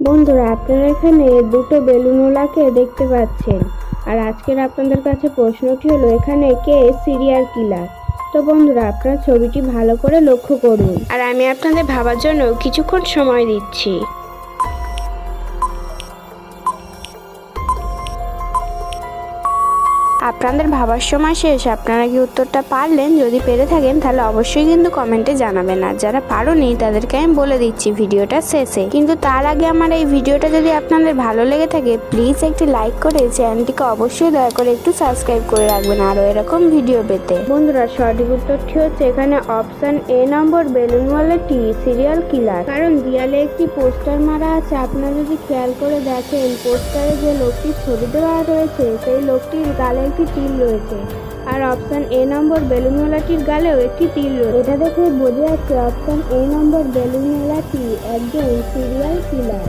বন্ধুরা, আপনারা এখানে দুটো বেলুনওয়ালাকে দেখতে পাচ্ছেন। আর আজকের আপনাদের কাছে প্রশ্নটি হলো, এখানে কে সিরিয়াল কিলার? তো বন্ধুরা, আপনারা ছবিটি ভালো করে লক্ষ্য করুন, আর আমি আপনাদের ভাবার জন্য কিছুক্ষণ সময় দিচ্ছি। আপনাদের ভাবার সময় শেষ। আপনারা কি উত্তরটা পারলেন? যদি পেরে থাকেন তাহলে অবশ্যই কিন্তু কমেন্টে জানাবেন। আর যারা পারোনি তাদেরকে আমি বলে দিচ্ছি ভিডিওটা শেষে। কিন্তু তার আগে আমার এই ভিডিওটা যদি আপনাদের ভালো লেগে থাকে, প্লিজ একটি লাইক করে চ্যানেলটিকে অবশ্যই দয়া করে একটু সাবস্ক্রাইব করে রাখবেন আরও এরকম ভিডিও পেতে। বন্ধুরা, সঠিক উত্তরটি হচ্ছে এখানে option A number, বেলুনওয়ালাটি serial killer. কারণ দেয়ালে একটি পোস্টার মারা আছে। আপনারা যদি খেয়াল করে দেখেন, পোস্টারে যে লোকটির ছবি দেওয়া রয়েছে সেই লোকটির গালে একটি তিল রয়েছে। আর অপশন এ নম্বর, বেলুনওয়ালাটির গালেও একটি তিল রয়েছে। এটা দেখে বোঝা যাচ্ছে অপশন এ নম্বর, বেলুনওয়ালাটি একজন সিরিয়াল কিলার।